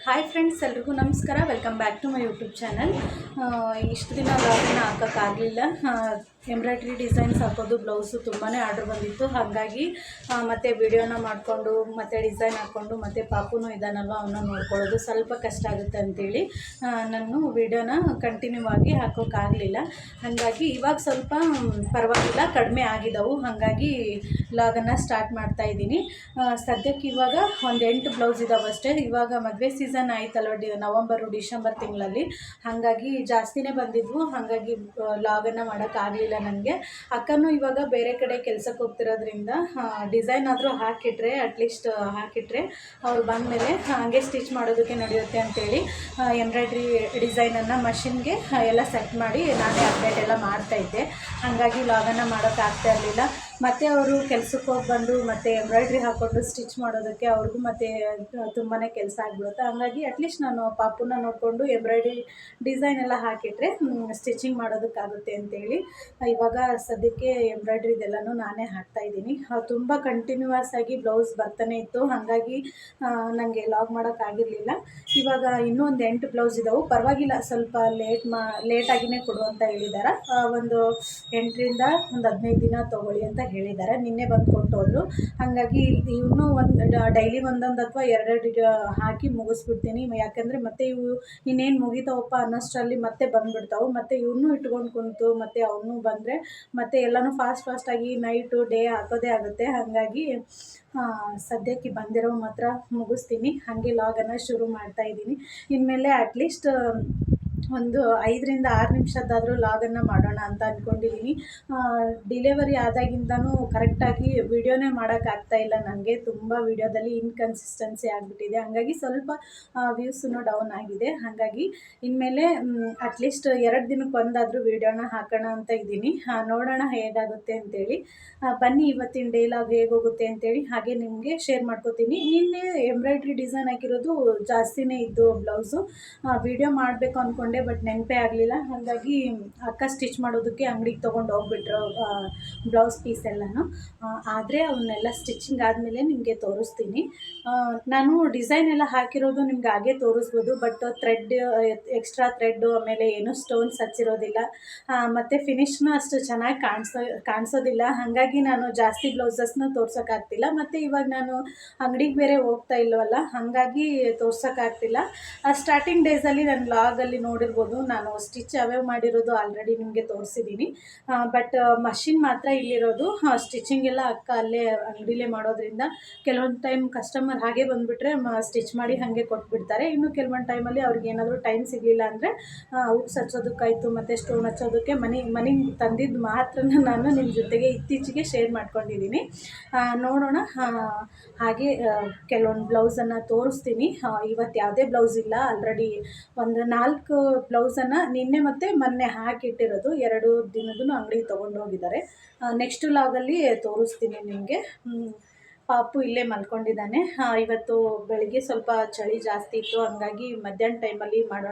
Hi friends, ಎಲ್ರಿಗೂ ನಮಸ್ಕಾರ. Welcome back to my YouTube channel. ಇಷ್ಟು ದಿನ ಲಾಗನ್ನ ಹಾಕೋಕ್ಕಾಗಲಿಲ್ಲ. ಎಂಬ್ರಾಯ್ಡ್ರಿ ಡಿಸೈನ್ಸ್ ಹಾಕೋದು, ಬ್ಲೌಸು ತುಂಬಾ ಆರ್ಡ್ರ್ ಬಂದಿತ್ತು. ಹಾಗಾಗಿ ಮತ್ತು ವಿಡಿಯೋನ ಮಾಡಿಕೊಂಡು ಮತ್ತು ಡಿಸೈನ್ ಹಾಕ್ಕೊಂಡು ಮತ್ತು ಪಾಪುನೂ ಇದ್ದಾನಲ್ವ, ಅವನ್ನ ನೋಡ್ಕೊಳ್ಳೋದು ಸ್ವಲ್ಪ ಕಷ್ಟ ಆಗುತ್ತೆ ಅಂಥೇಳಿ ನಾನು ವಿಡಿಯೋನ ಕಂಟಿನ್ಯೂ ಆಗಿ ಹಾಕೋಕ್ಕಾಗಲಿಲ್ಲ. ಹಾಗಾಗಿ ಇವಾಗ ಸ್ವಲ್ಪ ಪರವಾಗಿಲ್ಲ, ಕಡಿಮೆ ಆಗಿದ್ದವು. ಹಾಗಾಗಿ ಲಾಗನ್ನು ಸ್ಟಾರ್ಟ್ ಮಾಡ್ತಾಯಿದ್ದೀನಿ. ಸದ್ಯಕ್ಕೆ ಇವಾಗ ಒಂದು 8 ಬ್ಲೌಸ್ ಇದ್ದಾವಷ್ಟೇ. ಇವಾಗ ಮದುವೆ ಸೀಸನ್ ಆಯ್ತಲ್ವ, ನವಂಬರು ಡಿಸೆಂಬರ್ ತಿಂಗಳಲ್ಲಿ. ಹಾಗಾಗಿ ಜಾಸ್ತಿನೇ ಬಂದಿದ್ವು. ಹಾಗಾಗಿ ಲಾಗನ್ನು ಮಾಡೋಕ್ಕಾಗಲಿಲ್ಲ ನನಗೆ. ಅಕ್ಕನೂ ಇವಾಗ ಬೇರೆ ಕಡೆ ಕೆಲಸಕ್ಕೆ ಹೋಗ್ತಿರೋದ್ರಿಂದ ಡಿಸೈನ್ ಆದರೂ ಹಾಕಿಟ್ರೆ, ಅಟ್ಲೀಸ್ಟ್ ಹಾಕಿಟ್ರೆ ಅವ್ರು ಬಂದಮೇಲೆ ಹಾಗೆ ಸ್ಟಿಚ್ ಮಾಡೋದಕ್ಕೆ ನಡೆಯುತ್ತೆ ಅಂತೇಳಿ ಎಂಬ್ರಾಯ್ಡ್ರಿ ಡಿಸೈನನ್ನು ಮಷಿನ್ಗೆ ಎಲ್ಲ ಸೆಟ್ ಮಾಡಿ ನಾನೇ ಅಪ್ಡೇಟ್ ಎಲ್ಲ ಮಾಡ್ತಾಯಿದ್ದೆ. ಹಾಗಾಗಿ ಲಾಗನ್ನು ಮಾಡೋಕ್ಕಾಗ್ತಾ ಇರಲಿಲ್ಲ. ಮತ್ತು ಅವರು ಕೆಲಸಕ್ಕೆ ಹೋಗಿ ಬಂದು ಮತ್ತು ಎಂಬ್ರಾಯ್ಡ್ರಿ ಹಾಕ್ಕೊಂಡು ಸ್ಟಿಚ್ ಮಾಡೋದಕ್ಕೆ ಅವ್ರಿಗೂ ಮತ್ತು ತುಂಬಾ ಕೆಲಸ ಆಗಿಬಿಡುತ್ತೆ. ಹಾಗಾಗಿ ಅಟ್ಲೀಸ್ಟ್ ನಾನು ಪಾಪುನ ನೋಡಿಕೊಂಡು ಎಂಬ್ರಾಯ್ಡ್ರಿ ಡಿಸೈನ್ ಎಲ್ಲ ಹಾಕಿಟ್ರೆ ಸ್ಟಿಚಿಂಗ್ ಮಾಡೋದಕ್ಕಾಗುತ್ತೆ ಅಂತೇಳಿ ಇವಾಗ ಸದ್ಯಕ್ಕೆ ಎಂಬ್ರಾಯ್ಡ್ರಿದೆಲ್ಲನೂ ನಾನೇ ಹಾಕ್ತಾಯಿದ್ದೀನಿ. ತುಂಬ ಕಂಟಿನ್ಯೂಯಸ್ ಆಗಿ ಬ್ಲೌಸ್ ಬರ್ತಾನೆ ಇತ್ತು. ಹಾಗಾಗಿ ನನಗೆ ಲಾಗ್ ಮಾಡೋಕ್ಕಾಗಿರಲಿಲ್ಲ. ಇವಾಗ ಇನ್ನೂ ಒಂದು 8 ಬ್ಲೌಸ್ ಇದ್ದಾವೆ. ಪರವಾಗಿಲ್ಲ, ಸ್ವಲ್ಪ ಲೇಟಾಗಿಯೇ ಕೊಡು ಅಂತ ಹೇಳಿದ್ದಾರೆ. ಒಂದು 8ರಿಂದ ಒಂದು 15 ದಿನ ತೊಗೊಳ್ಳಿ ಅಂತ ಹೇಳಿದ್ದಾರೆ. ನಿನ್ನೆ ಬಂದು ಕೊಟ್ಟೋದ್ರು. ಹಾಗಾಗಿ ಇವನು ಡೈಲಿ ಒಂದೊಂದು ಅಥವಾ 2 ಹಾಕಿ ಮುಗಿಸ್ಬಿಡ್ತೀನಿ. ಯಾಕಂದರೆ ಮತ್ತೆ ಇವು ಇನ್ನೇನು ಮುಗಿತಾವಪ್ಪ ಅನ್ನೋಷ್ಟರಲ್ಲಿ ಮತ್ತೆ ಬಂದುಬಿಡ್ತಾವೆ. ಮತ್ತು ಇವನು ಇಟ್ಕೊಂಡು ಕುಂತು ಮತ್ತು ಅವನು ಬಂದರೆ ಮತ್ತು ಎಲ್ಲನೂ ಫಾಸ್ಟಾಗಿ ನೈಟು ಡೇ ಹಾಕೋದೇ ಆಗುತ್ತೆ. ಹಾಗಾಗಿ ಸದ್ಯಕ್ಕೆ ಬಂದಿರೋ ಮಾತ್ರ ಮುಗಿಸ್ತೀನಿ. ಹಾಗೆ ಲಾಗನ್ನು ಶುರು ಮಾಡ್ತಾಯಿದ್ದೀನಿ. ಇನ್ಮೇಲೆ ಅಟ್ಲೀಸ್ಟ್ ಒಂದು 5ರಿಂದ 6 ನಿಮಿಷದ್ದಾದರೂ ಲಾಗನ್ನು ಮಾಡೋಣ ಅಂತ ಅಂದ್ಕೊಂಡಿದ್ದೀನಿ. ಡಿಲೆವರಿ ಆದಾಗಿಂದನೂ ಕರೆಕ್ಟಾಗಿ ವಿಡಿಯೋನೇ ಮಾಡೋಕ್ಕಾಗ್ತಾಯಿಲ್ಲ ನನಗೆ. ತುಂಬ ವಿಡಿಯೋದಲ್ಲಿ ಇನ್ಕನ್ಸಿಸ್ಟೆನ್ಸಿ ಆಗಿಬಿಟ್ಟಿದೆ. ಹಾಗಾಗಿ ಸ್ವಲ್ಪ ವ್ಯೂಸೂ ಡೌನ್ ಆಗಿದೆ. ಹಾಗಾಗಿ ಇನ್ಮೇಲೆ ಅಟ್ಲೀಸ್ಟ್ 2 ದಿನಕ್ಕೆ ಒಂದಾದರೂ ವಿಡಿಯೋನ ಹಾಕೋಣ ಅಂತ ಇದ್ದೀನಿ. ನೋಡೋಣ ಹೇಗಾಗುತ್ತೆ ಅಂತೇಳಿ. ಬನ್ನಿ ಇವತ್ತಿನ ಡೇ ಲಾಗ್ ಹೇಗೋಗುತ್ತೆ ಅಂತೇಳಿ ಹಾಗೆ ನಿಮಗೆ ಶೇರ್ ಮಾಡ್ಕೋತೀನಿ. ನಿನ್ನೆ ಎಂಬ್ರಾಯ್ಡ್ರಿ ಡಿಸೈನ್ ಹಾಕಿರೋದು ಜಾಸ್ತಿನೇ ಇದ್ದು ಬ್ಲೌಸು. ವಿಡಿಯೋ ಮಾಡಬೇಕು ಅಂದ್ಕೊಂಡೆ, ಬಟ್ ನೆನಪೇ ಆಗಲಿಲ್ಲ. ಹಾಗಾಗಿ ಅಕ್ಕ ಸ್ಟಿಚ್ ಮಾಡೋದಕ್ಕೆ ಅಂಗಡಿಗೆ ತೊಗೊಂಡು ಹೋಗ್ಬಿಟ್ರು ಬ್ಲೌಸ್ ಪೀಸ್ ಎಲ್ಲನೂ. ಆದರೆ ಅವನ್ನೆಲ್ಲ ಸ್ಟಿಚಿಂಗ್ ಆದಮೇಲೆ ನಿಮಗೆ ತೋರಿಸ್ತೀನಿ. ನಾನು ಡಿಸೈನ್ ಎಲ್ಲ ಹಾಕಿರೋದು ನಿಮ್ಗೆ ಹಾಗೆ ತೋರಿಸ್ಬೋದು, ಬಟ್ ಎಕ್ಸ್ಟ್ರಾ ಥ್ರೆಡ್ಡು, ಆಮೇಲೆ ಏನೂ ಸ್ಟೋನ್ಸ್ ಹಚ್ಚಿರೋದಿಲ್ಲ. ಮತ್ತು ಫಿನಿಶ್ನೂ ಅಷ್ಟು ಚೆನ್ನಾಗಿ ಕಾಣಿಸೋದಿಲ್ಲ. ಹಾಗಾಗಿ ನಾನು ಜಾಸ್ತಿ ಬ್ಲೌಸಸ್ನ ತೋರ್ಸೋಕ್ಕಾಗ್ತಿಲ್ಲ. ಮತ್ತು ಇವಾಗ ನಾನು ಅಂಗಡಿಗೆ ಬೇರೆ ಹೋಗ್ತಾ ಇಲ್ವಲ್ಲ, ಹಾಗಾಗಿ ತೋರ್ಸೋಕ್ಕಾಗ್ತಿಲ್ಲ. ಸ್ಟಾರ್ಟಿಂಗ್ ಡೇಸಲ್ಲಿ ನಾನು ಲಾಗಲ್ಲಿ ನೋಡಿರ್ಬೋದು, ನಾನು ಸ್ಟಿಚ್ ಯಾವ್ಯಾವ ಮಾಡಿರೋದು ಆಲ್ರೆಡಿ ನಿಮಗೆ ತೋರಿಸಿದ್ದೀನಿ. ಬಟ್ ಮಷಿನ್ ಮಾತ್ರ ಇಲ್ಲಿರೋದು. ಸ್ಟಿಚಿಂಗ್ ಎಲ್ಲ ಅಕ್ಕ ಅಲ್ಲೇ ಅಂಗಡಿಲೇ ಮಾಡೋದ್ರಿಂದ ಕೆಲವೊಂದು ಟೈಮ್ ಕಸ್ಟಮರ್ ಹಾಗೆ ಬಂದುಬಿಟ್ರೆ ಸ್ಟಿಚ್ ಮಾಡಿ ಹಾಗೆ ಕೊಟ್ಬಿಡ್ತಾರೆ. ಇನ್ನು ಕೆಲವೊಂದು ಟೈಮಲ್ಲಿ ಅವ್ರಿಗೆ ಏನಾದರೂ ಟೈಮ್ ಸಿಗಲಿಲ್ಲ ಅಂದರೆ ಉಕ್ಸ್ ಹಚ್ಚೋದಕ್ಕಾಯಿತು ಮತ್ತು ಸ್ಟೋನ್ ಹಚ್ಚೋದಕ್ಕೆ ಮನೆಗೆ ತಂದಿದ್ದು ಮಾತ್ರ ನಾನು ನಿಮ್ಮ ಜೊತೆಗೆ ಇತ್ತೀಚೆಗೆ ಶೇರ್ ಮಾಡ್ಕೊಂಡಿದ್ದೀನಿ. ನೋಡೋಣ. ಹಾಗೆ ಕೆಲವೊಂದು ಬ್ಲೌಸನ್ನು ತೋರಿಸ್ತೀನಿ. ಇವತ್ತು ಯಾವುದೇ ಬ್ಲೌಸ್ ಇಲ್ಲ. ಆಲ್ರೆಡಿ ಒಂದು 4 ಬ್ಲೌಸನ್ನು ನಿನ್ನೆ ಮತ್ತು ಮೊನ್ನೆ ಹಾಕಿಟ್ಟಿರೋದು. 2 ದಿನದೂ ಅಂಗಡಿಗೆ ತೊಗೊಂಡೋಗಿದ್ದಾರೆ. ನೆಕ್ಸ್ಟ್ ಲಾಗಲ್ಲಿ ತೋರಿಸ್ತೀನಿ ನಿಮಗೆ. ಪಾಪು ಇಲ್ಲೇ ಮಲ್ಕೊಂಡಿದ್ದಾನೆ. ಇವತ್ತು ಬೆಳಗ್ಗೆ ಸ್ವಲ್ಪ ಚಳಿ ಜಾಸ್ತಿ ಇತ್ತು. ಹಾಗಾಗಿ ಮಧ್ಯಾಹ್ನ ಟೈಮಲ್ಲಿ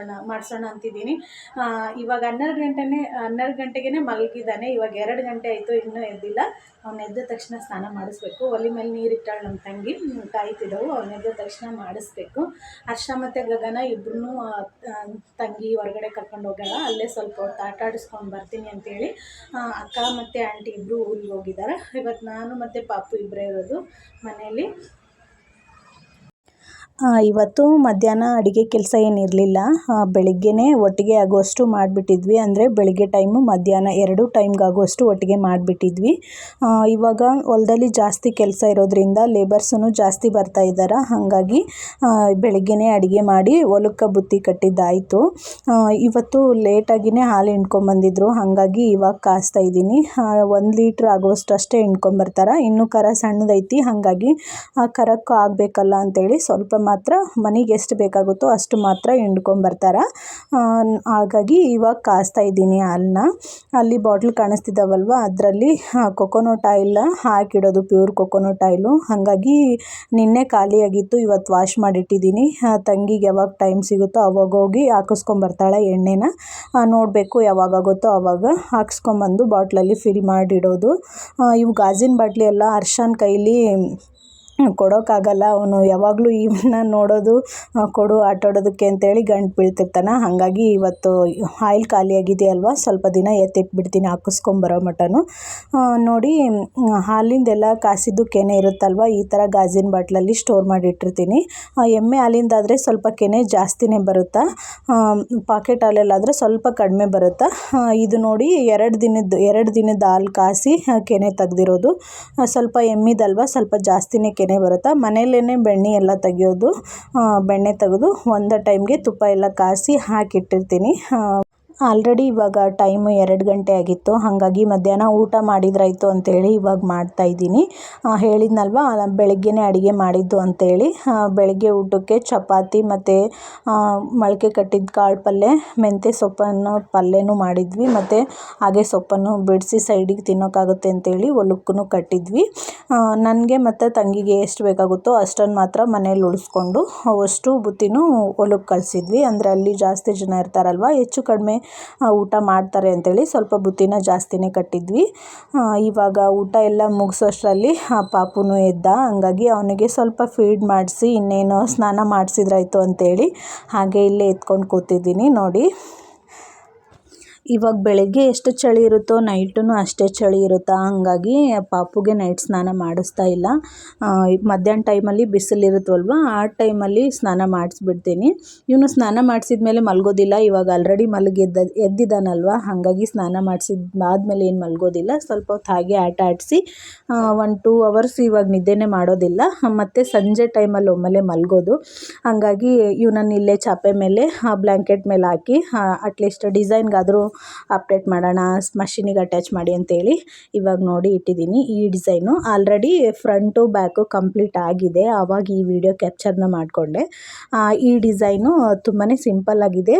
ಮಾಡಿಸೋಣ ಅಂತಿದ್ದೀನಿ. ಇವಾಗ 12 ಗಂಟೆಗೆ ಮಲಗಿದ್ದಾನೆ. ಇವಾಗ 2 ಗಂಟೆ ಆಯಿತು, ಇನ್ನೂ ಎದ್ದಿಲ್ಲ. ಅವ್ನು ಎದ್ದ ತಕ್ಷಣ ಸ್ನಾನ ಮಾಡಿಸ್ಬೇಕು. ಒಲೆ ಮೇಲೆ ನೀರಿಟ್ಟಾಳು ನಮ್ಮ ತಂಗಿ, ಕಾಯ್ತಿದ್ದವು. ಅವ್ನು ಎದ್ದ ತಕ್ಷಣ ಮಾಡಿಸ್ಬೇಕು. ಹರ್ಷ ಮತ್ತು ಗಗನ ಇಬ್ಬರೂ ತಂಗಿ ಹೊರಗಡೆ ಕರ್ಕೊಂಡು ಹೋಗೋಣ, ಅಲ್ಲೇ ಸ್ವಲ್ಪ ಹೊತ್ತು ಆಟ ಆಡಿಸ್ಕೊಂಡು ಬರ್ತೀನಿ ಅಂತೇಳಿ ಅಕ್ಕ ಮತ್ತು ಆಂಟಿ ಇಬ್ಬರು ಊರಿಗೆ ಹೋಗಿದ್ದಾರೆ. ಇವತ್ತು ನಾನು ಮತ್ತು ಪಾಪು ಇಬ್ಬರೇ ಇರೋದು ಮನೆಯಲ್ಲಿ. ಇವತ್ತು ಮಧ್ಯಾಹ್ನ ಅಡುಗೆ ಕೆಲಸ ಏನಿರಲಿಲ್ಲ. ಬೆಳಿಗ್ಗೆನೇ ಒಟ್ಟಿಗೆ ಆಗುವಷ್ಟು ಮಾಡಿಬಿಟ್ಟಿದ್ವಿ. ಅಂದರೆ ಬೆಳಿಗ್ಗೆ ಟೈಮು ಮಧ್ಯಾಹ್ನ 2 ಟೈಮ್ಗಾಗುವಷ್ಟು ಒಟ್ಟಿಗೆ ಮಾಡಿಬಿಟ್ಟಿದ್ವಿ. ಇವಾಗ ಹೊಲದಲ್ಲಿ ಜಾಸ್ತಿ ಕೆಲಸ ಇರೋದ್ರಿಂದ ಲೇಬರ್ಸೂ ಜಾಸ್ತಿ ಬರ್ತಾ ಇದ್ದಾರೆ. ಹಾಗಾಗಿ ಬೆಳಿಗ್ಗೆನೇ ಅಡುಗೆ ಮಾಡಿ ಹೊಲಕ್ಕೆ ಬುತ್ತಿ ಕಟ್ಟಿದ್ದಾಯಿತು. ಇವತ್ತು ಲೇಟಾಗಿಯೇ ಹಾಲು ಹಿಂಡ್ಕೊಂಬಂದಿದ್ರು. ಹಾಗಾಗಿ ಇವಾಗ ಕಾಯಿಸ್ತಾ ಇದ್ದೀನಿ. 1 ಲೀಟ್ರ್ ಆಗುವಷ್ಟು ಅಷ್ಟೇ ಹಿಂಡ್ಕೊಂಬರ್ತಾರೆ. ಇನ್ನೂ ಕರ ಸಣ್ಣದೈತಿ. ಹಾಗಾಗಿ ಕರಕ್ಕೆ ಆಗಬೇಕಲ್ಲ ಅಂತೇಳಿ ಸ್ವಲ್ಪ ಮಾತ್ರ ಮನೆಗೆ ಎಷ್ಟು ಬೇಕಾಗುತ್ತೋ ಅಷ್ಟು ಮಾತ್ರ ಹಿಂಡ್ಕೊಂಬರ್ತಾರೆ. ಹಾಗಾಗಿ ಇವಾಗ ಕಾಯಿಸ್ತಾ ಇದ್ದೀನಿ ಹಾಲನ್ನ. ಅಲ್ಲಿ ಬಾಟ್ಲ್ ಕಾಣಿಸ್ತಿದ್ದಾವಲ್ವ, ಅದರಲ್ಲಿ ಕೊಕೊನಟ್ ಆಯಿಲ್ ಹಾಕಿಡೋದು, ಪ್ಯೂರ್ ಕೊಕೊನಟ್ ಆಯಿಲು. ಹಾಗಾಗಿ ನಿನ್ನೆ ಖಾಲಿಯಾಗಿತ್ತು, ಇವತ್ತು ವಾಶ್ ಮಾಡಿಟ್ಟಿದ್ದೀನಿ. ತಂಗಿಗೆ ಯಾವಾಗ ಟೈಮ್ ಸಿಗುತ್ತೋ ಅವಾಗ ಹೋಗಿ ಹಾಕಿಸ್ಕೊಂಬರ್ತಾಳೆ ಎಣ್ಣೆನ. ನೋಡಬೇಕು ಯಾವಾಗಾಗುತ್ತೋ ಆವಾಗ ಹಾಕ್ಸ್ಕೊಂಬಂದು ಬಾಟ್ಲಲ್ಲಿ ಫಿಲ್ ಮಾಡಿಡೋದು. ಇವು ಗಾಜಿನ ಬಾಟ್ಲಿ ಎಲ್ಲ ಹರ್ಷನ ಕೈಲಿ ಕೊಡೋಕ್ಕಾಗಲ್ಲ. ಅವನು ಯಾವಾಗಲೂ ಇವನ್ನ ನೋಡೋದು, ಕೊಡು ಆಟಾಡೋದಕ್ಕೆ ಅಂತೇಳಿ ಗಂಟು ಬೀಳ್ತಿರ್ತಾನೆ. ಹಾಗಾಗಿ ಇವತ್ತು ಆಯಿಲ್ ಖಾಲಿಯಾಗಿದೆ ಅಲ್ವಾ, ಸ್ವಲ್ಪ ದಿನ ಎತ್ತಿಟ್ಬಿಡ್ತೀನಿ ಹಾಕಿಸ್ಕೊಂಬರೋ ಮಟನು. ನೋಡಿ, ಹಾಲಿಂದೆಲ್ಲ ಕಾಸಿದ್ದು ಕೆನೆ ಇರುತ್ತಲ್ವ, ಈ ಥರ ಗಾಜಿನ ಬಾಟ್ಲಲ್ಲಿ ಸ್ಟೋರ್ ಮಾಡಿಟ್ಟಿರ್ತೀನಿ. ಎಮ್ಮೆ ಹಾಲಿಂದಾದರೆ ಸ್ವಲ್ಪ ಕೆನೆ ಜಾಸ್ತಿನೇ ಬರುತ್ತಾ, ಪಾಕೆಟ್ ಹಾಲಲ್ಲಾದರೆ ಸ್ವಲ್ಪ ಕಡಿಮೆ ಬರುತ್ತಾ. ಇದು ನೋಡಿ 2 ದಿನದ ಹಾಲು ಕಾಸಿ ಕೆನೆ ತೆಗ್ದಿರೋದು. ಸ್ವಲ್ಪ ಎಮ್ಮಿದಲ್ವ, ಸ್ವಲ್ಪ ಜಾಸ್ತಿನೇ ಕೆನೆ ಬರುತ್ತಾ. ಮನೆಯಲ್ಲೇ ಬೆಣ್ಣೆ ಎಲ್ಲ ತೆಗಿಯೋದು. ಬೆಣ್ಣೆ ತೆಗೆದು ಒಂದೇ ಟೈಮ್ಗೆ ತುಪ್ಪ ಎಲ್ಲ ಕಾಸಿ ಹಾಕಿಟ್ಟಿರ್ತೀನಿ. ಆಲ್ರೆಡಿ ಇವಾಗ ಟೈಮು 2 ಗಂಟೆ ಆಗಿತ್ತು. ಹಾಗಾಗಿ ಮಧ್ಯಾಹ್ನ ಊಟ ಮಾಡಿದ್ರಾಯ್ತು ಅಂತೇಳಿ ಇವಾಗ ಮಾಡ್ತಾಯಿದ್ದೀನಿ. ಹೇಳಿದ್ನಲ್ವ ಬೆಳಗ್ಗೆನೇ ಅಡುಗೆ ಮಾಡಿದ್ದು ಅಂತೇಳಿ. ಬೆಳಗ್ಗೆ ಊಟಕ್ಕೆ ಚಪಾತಿ ಮತ್ತು ಮೊಳಕೆ ಕಟ್ಟಿದ ಕಾಳು ಪಲ್ಯ, ಮೆಂತ್ಯ ಸೊಪ್ಪನ್ನು ಪಲ್ಯನೂ ಮಾಡಿದ್ವಿ. ಮತ್ತು ಹಾಗೆ ಸೊಪ್ಪನ್ನು ಬಿಡಿಸಿ ಸೈಡಿಗೆ ತಿನ್ನೋಕ್ಕಾಗುತ್ತೆ ಅಂತೇಳಿ ಹೊಲಕ್ಕೂ ಕಟ್ಟಿದ್ವಿ. ನನಗೆ ಮತ್ತು ತಂಗಿಗೆ ಎಷ್ಟು ಬೇಕಾಗುತ್ತೋ ಅಷ್ಟನ್ನು ಮಾತ್ರ ಮನೇಲಿ ಉಳಿಸ್ಕೊಂಡು ಅಷ್ಟು ಬುತ್ತಿನೂ ಹೊಲಕ್ಕೆ ಕಳಿಸಿದ್ವಿ. ಅಂದರೆ ಅಲ್ಲಿ ಜಾಸ್ತಿ ಜನ ಇರ್ತಾರಲ್ವ, ಹೆಚ್ಚು ಕಡಿಮೆ ಊಟ ಮಾಡ್ತಾರೆ ಅಂತೇಳಿ ಸ್ವಲ್ಪ ಬುತ್ತಿನ ಜಾಸ್ತಿನೇ ಕಟ್ಟಿದ್ವಿ. ಇವಾಗ ಊಟ ಎಲ್ಲ ಮುಗಿಸೋಷ್ಟರಲ್ಲಿ ಪಾಪುನು ಎದ್ದ. ಹಂಗಾಗಿ ಅವನಿಗೆ ಸ್ವಲ್ಪ ಫೀಡ್ ಮಾಡಿಸಿ ಇನ್ನೇನು ಸ್ನಾನ ಮಾಡಿಸಿದ್ರಾಯ್ತು ಅಂತೇಳಿ ಹಾಗೆ ಇಲ್ಲೇ ಎತ್ಕೊಂಡು ಕೂತಿದ್ದೀನಿ. ನೋಡಿ, ಇವಾಗ ಬೆಳಗ್ಗೆ ಎಷ್ಟು ಚಳಿ ಇರುತ್ತೋ ನೈಟೂ ಅಷ್ಟೇ ಚಳಿ ಇರುತ್ತಾ. ಹಾಗಾಗಿ ಪಾಪುಗೆ ನೈಟ್ ಸ್ನಾನ ಮಾಡಿಸ್ತಾ ಇಲ್ಲ. ಮಧ್ಯಾಹ್ನ ಟೈಮಲ್ಲಿ ಬಿಸಿಲಿರುತ್ತಲ್ವ, ಆ ಟೈಮಲ್ಲಿ ಸ್ನಾನ ಮಾಡಿಸ್ಬಿಡ್ತೀನಿ. ಇವನು ಸ್ನಾನ ಮಾಡಿಸಿದ್ಮೇಲೆ ಮಲಗೋದಿಲ್ಲ. ಇವಾಗ ಆಲ್ರೆಡಿ ಎದ್ದಿದ್ದಾನಲ್ವ, ಹಾಗಾಗಿ ಸ್ನಾನ ಮಾಡಿಸಿದ್ದಾದ್ಮೇಲೆ ಏನು ಮಲಗೋದಿಲ್ಲ. ಸ್ವಲ್ಪ ಹೊತ್ತು ಹಾಗೆ ಆಟ ಆಡಿಸಿ 1-2 ಅವರ್ಸ್ ಇವಾಗ ನಿದ್ದೆನೇ ಮಾಡೋದಿಲ್ಲ. ಮತ್ತು ಸಂಜೆ ಟೈಮಲ್ಲಿ ಒಮ್ಮೆಲೆ ಮಲಗೋದು. ಹಾಗಾಗಿ ಇವನನ್ನು ಇಲ್ಲೇ ಚಾಪೆ ಮೇಲೆ ಬ್ಲ್ಯಾಂಕೆಟ್ ಮೇಲೆ ಹಾಕಿ ಅಟ್ಲೀಸ್ಟ್ ಡಿಸೈನ್ಗಾದರೂ ಅಪ್ಡೇಟ್ ಮಾಡೋಣ, ಮಷೀನಿಗೆ ಅಟ್ಯಾಚ್ ಮಾಡಿ ಅಂತೇಳಿ ಇವಾಗ ನೋಡಿ ಇಟ್ಟಿದ್ದೀನಿ. ಈ design already front back complete ಆಗಿದೆ. ಆವಾಗ ಈ ವಿಡಿಯೋ ಕ್ಯಾಪ್ಚರ್ನ ಮಾಡಿಕೊಂಡೆ. ಈ ಡಿಸೈನು ತುಂಬಾ ಸಿಂಪಲ್ ಆಗಿದೆ.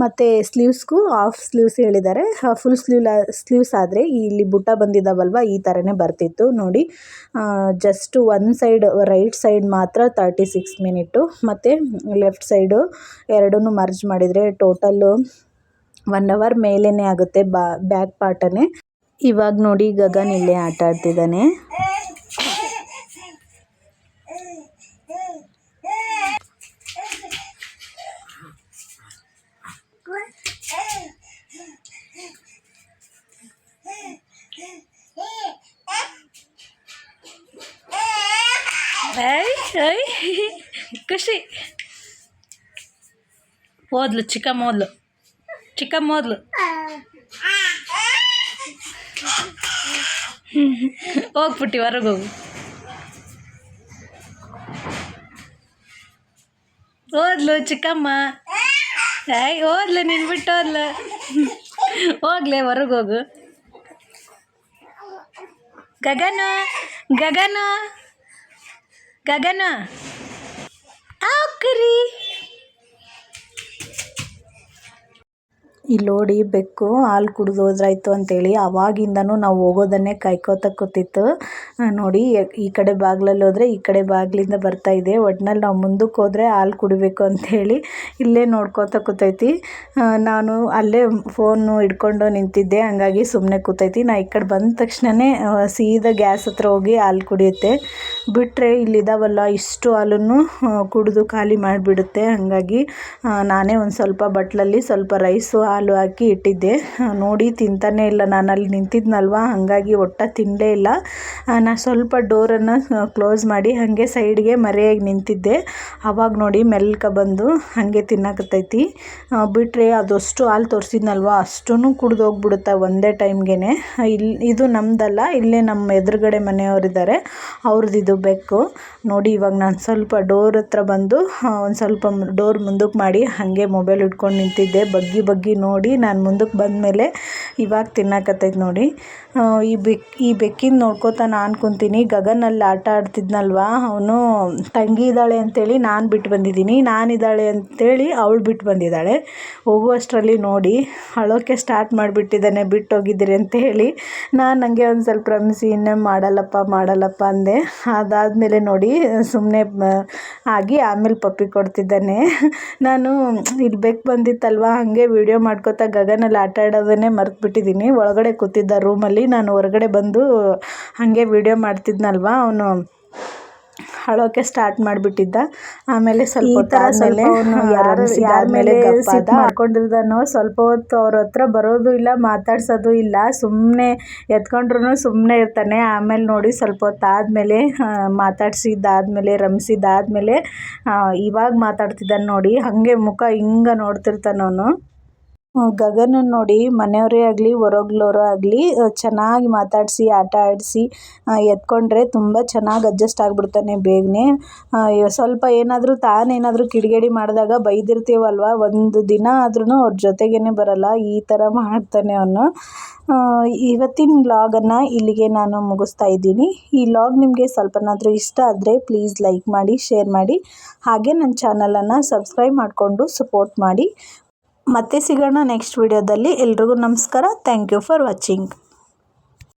ಮತ್ತು ಸ್ಲೀವ್ಸ್ಗೂ ಹಾಫ್ ಸ್ಲೀವ್ಸ್ ಹೇಳಿದ್ದಾರೆ. ಫುಲ್ ಸ್ಲೀವ್ಸ್ ಆದರೆ ಇಲ್ಲಿ ಬುಟ್ಟ ಬಂದಿದ್ದಾವಲ್ವ, ಈ ಥರನೇ ಬರ್ತಿತ್ತು. ನೋಡಿ, ಜಸ್ಟ್ ಒಂದು ಸೈಡ್ ರೈಟ್ ಸೈಡ್ ಮಾತ್ರ 36 ಮಿನಿಟು ಮತ್ತು ಲೆಫ್ಟ್ ಸೈಡು ಎರಡನ್ನೂ ಮರ್ಜ್ ಮಾಡಿದರೆ ಟೋಟಲ್ಲು 1 ಅವರ್ ಮೇಲೇ ಆಗುತ್ತೆ ಬ್ಯಾಕ್ ಪಾರ್ಟನ್ನೇ. ಇವಾಗ ನೋಡಿ ಗಗನ್ ಇಲ್ಲೇ ಆಟ ಆಡ್ತಿದ್ದಾನೆ. ಖುಷಿ ಓದ್ಲು ಚಿಕ್ಕಮ್ಮ ಓದ್ಲು ಹೋಗ್ಬಿಟ್ಟು ಹೊರಗೆ ಹೋಗು. ಓದ್ಲು ಚಿಕ್ಕಮ್ಮ, ಓದ್ಲು ನೀನು ಬಿಟ್ಟು ಓದ್ಲು. ಹೋಗ್ಲೆ ಹೊರಗೆ ಹೋಗು. ಗಗನು ಗಗನು ಗಗನು ಆಕರಿ. ಇಲ್ಲಿ ನೋಡಿ, ಬೆಕ್ಕು ಹಾಲು ಕುಡಿದು ಹೋದ್ರಾಯ್ತು ಅಂತೇಳಿ ಆವಾಗಿಂದನೂ ನಾವು ಹೋಗೋದನ್ನೇ ಕಾಯ್ಕೋತ ಕೂತಿತ್ತು. ನೋಡಿ, ಈ ಕಡೆ ಬಾಗಿಲಲ್ಲಿ ಹೋದರೆ ಈ ಕಡೆ ಬಾಗಿಲಿಂದ ಬರ್ತಾಯಿದೆ. ಒಟ್ನಲ್ಲಿ ನಾವು ಮುಂದಕ್ಕೆ ಹೋದರೆ ಹಾಲು ಕುಡಿಬೇಕು ಅಂಥೇಳಿ ಇಲ್ಲೇ ನೋಡ್ಕೋತ ಕೂತೈತಿ. ನಾನು ಅಲ್ಲೇ ಫೋನು ಹಿಡ್ಕೊಂಡು ನಿಂತಿದ್ದೆ, ಹಂಗಾಗಿ ಸುಮ್ಮನೆ ಕೂತೈತಿ. ನಾ ಈ ಕಡೆ ಬಂದ ತಕ್ಷಣವೇ ಸೀದಾ ಗ್ಯಾಸ್ ಹತ್ರ ಹೋಗಿ ಹಾಲು ಕುಡಿಯುತ್ತೆ. ಬಿಟ್ಟರೆ ಇಲ್ಲಿದ್ದಾವಲ್ಲ ಇಷ್ಟು ಹಾಲನ್ನು ಕುಡಿದು ಖಾಲಿ ಮಾಡಿಬಿಡುತ್ತೆ. ಹಾಗಾಗಿ ನಾನೇ ಒಂದು ಸ್ವಲ್ಪ ಬಟ್ಲಲ್ಲಿ ಸ್ವಲ್ಪ ರೈಸು ಹಾಲು ಹಾಕಿ ಇಟ್ಟಿದ್ದೆ. ನೋಡಿ, ತಿಂತಾನೇ ಇಲ್ಲ. ನಾನು ಅಲ್ಲಿ ನಿಂತಿದ್ನಲ್ವ, ಹಾಗಾಗಿ ಒಟ್ಟ ತಿನ್ನಲೇ ಇಲ್ಲ. ನಾನು ಸ್ವಲ್ಪ ಡೋರನ್ನು ಕ್ಲೋಸ್ ಮಾಡಿ ಹಾಗೆ ಸೈಡ್ಗೆ ಮರೆಯಾಗಿ ನಿಂತಿದ್ದೆ. ಆವಾಗ ನೋಡಿ ಮೆಲ್ಕ ಬಂದು ಹಾಗೆ ತಿನ್ನಕತ್ತೈತಿ. ಬಿಟ್ಟರೆ ಅದಷ್ಟು ಹಾಲು ತೋರಿಸಿದ್ನಲ್ವ ಅಷ್ಟೂ ಕುಡ್ದು ಹೋಗ್ಬಿಡುತ್ತೆ ಒಂದೇ ಟೈಮ್ಗೆ. ಇದು ನಮ್ಮದಲ್ಲ, ಇಲ್ಲೇ ನಮ್ಮ ಎದುರುಗಡೆ ಮನೆಯವರಿದ್ದಾರೆ, ಅವ್ರದ್ದು ಇದು ಬೆಕ್ಕು. ನೋಡಿ, ಇವಾಗ ನಾನು ಸ್ವಲ್ಪ ಡೋರ್ ಹತ್ರ ಬಂದು ಒಂದು ಸ್ವಲ್ಪ ಡೋರ್ ಮುಂದಕ್ಕೆ ಮಾಡಿ ಹಾಗೆ ಮೊಬೈಲ್ ಹಿಡ್ಕೊಂಡು ನಿಂತಿದ್ದೆ. ಬಗ್ಗಿ ನೋಡಿ ನಾನು ಮುಂದಕ್ಕೆ ಬಂದಮೇಲೆ ಇವಾಗ ತಿನ್ನಕತ್ತೈತೆ ನೋಡಿ. ಈ ಬೆಕ್ಕಿನ ನೋಡ್ಕೋತಾ ನಾನು ಕುಂತೀನಿ. ಗಗನಲ್ಲಿ ಆಟ ಆಡ್ತಿದ್ನಲ್ವ, ಅವನು ತಂಗಿ ಇದ್ದಾಳೆ ಅಂತೇಳಿ ನಾನು ಬಿಟ್ಟು ಬಂದಿದ್ದೀನಿ, ನಾನಿದ್ದಾಳೆ ಅಂತೇಳಿ ಅವಳು ಬಿಟ್ಟು ಬಂದಿದ್ದಾಳೆ. ಹೋಗುವಷ್ಟರಲ್ಲಿ ನೋಡಿ ಅಳೋಕ್ಕೆ ಸ್ಟಾರ್ಟ್ ಮಾಡಿಬಿಟ್ಟಿದ್ದಾನೆ, ಬಿಟ್ಟು ಹೋಗಿದ್ದೀರಿ ಅಂತೇಳಿ. ನಾನು ನನಗೆ ಒಂದು ಸ್ವಲ್ಪ ರಮಿಸಿ ಇನ್ನೇ ಮಾಡಲ್ಲಪ್ಪ ಅಂದೆ. ಅದಾದಮೇಲೆ ನೋಡಿ ಸುಮ್ಮನೆ ಆಗಿ ಆಮೇಲೆ ಪಪ್ಪಿ ಕೊಡ್ತಿದ್ದಾನೆ. ನಾನು ಇಲ್ಲಿ ಬೆಕ್ಕು ಬಂದಿತ್ತಲ್ವ, ಹಾಗೆ ವಿಡಿಯೋ ಮಾಡ್ಕೋತಾ ಗಗನಲ್ಲಿ ಆಟ ಆಡೋದನ್ನೇ ಮರೆತುಬಿಟ್ಟಿದ್ದೀನಿ. ಒಳಗಡೆ ಕೂತಿದ್ದ ರೂಮಲ್ಲಿ, ನಾನು ಹೊರಗಡೆ ಬಂದು ಹಾಗೆ ವಿಡಿಯೋ ಮಾಡ್ತಿದ್ನಲ್ವ, ಅವನು ಅಳೋಕೆ ಸ್ಟಾರ್ಟ್ ಮಾಡಿಬಿಟ್ಟಿದ್ದ. ಆಮೇಲೆ ಸ್ವಲ್ಪ ಯಾರ ಮೇಲೆ ಸಿಟ್ ಮಾಡ್ಕೊಂಡಿರ್ದಾನೋ ಸ್ವಲ್ಪ ಹೊತ್ತು ಅವ್ರ ಹತ್ರ ಬರೋದು ಇಲ್ಲ, ಮಾತಾಡ್ಸೋದು ಇಲ್ಲ, ಸುಮ್ಮನೆ ಎತ್ಕೊಂಡ್ರು ಸುಮ್ಮನೆ ಇರ್ತಾನೆ. ಆಮೇಲೆ ನೋಡಿ ಸ್ವಲ್ಪ ಹೊತ್ತು ಆದಮೇಲೆ ಮಾತಾಡ್ಸಿದ್ದಾದ್ಮೇಲೆ ರಮಿಸಿದ್ದಾದ್ಮೇಲೆ ಇವಾಗ ಮಾತಾಡ್ತಿದ್ದಾನೆ ನೋಡಿ. ಹಾಗೆ ಮುಖ ಹಿಂಗೆ ನೋಡ್ತಿರ್ತಾನೆ ಅವನು. ಗಗನ ನೋಡಿ ಮನೆಯವರೇ ಆಗಲಿ ಹೊರಗ್ಲೋರೇ ಆಗಲಿ ಚೆನ್ನಾಗಿ ಮಾತಾಡಿಸಿ ಆಟ ಆಡಿಸಿ ಎತ್ಕೊಂಡ್ರೆ ತುಂಬ ಚೆನ್ನಾಗಿ ಅಡ್ಜಸ್ಟ್ ಆಗಿಬಿಡ್ತಾನೆ ಬೇಗನೆ. ಸ್ವಲ್ಪ ಏನಾದರೂ ತಾನೇನಾದರೂ ಕಿಡಿಗೇಡಿ ಮಾಡಿದಾಗ ಬೈದಿರ್ತೀವಲ್ವ, ಒಂದು ದಿನ ಆದ್ರೂ ಅವ್ರ ಜೊತೆಗೇ ಬರಲ್ಲ, ಈ ಥರ ಮಾಡ್ತಾನೆ ಅವನು. ಇವತ್ತಿನ ವ್ಲಾಗನ್ನು ಇಲ್ಲಿಗೆ ನಾನು ಮುಗಿಸ್ತಾ ಇದ್ದೀನಿ. ಈ ವ್ಲಾಗ್ ನಿಮಗೆ ಸ್ವಲ್ಪನಾದರೂ ಇಷ್ಟ ಆದರೆ ಪ್ಲೀಸ್ ಲೈಕ್ ಮಾಡಿ, ಶೇರ್ ಮಾಡಿ, ಹಾಗೆ ನನ್ನ ಚಾನಲನ್ನು ಸಬ್ಸ್ಕ್ರೈಬ್ ಮಾಡಿಕೊಂಡು ಸಪೋರ್ಟ್ ಮಾಡಿ. ಮತ್ತೆ ಸಿಗೋಣ ನೆಕ್ಸ್ಟ್ ವಿಡಿಯೋದಲ್ಲಿ. ಎಲ್ರಿಗೂ ನಮಸ್ಕಾರ. Thank you for watching.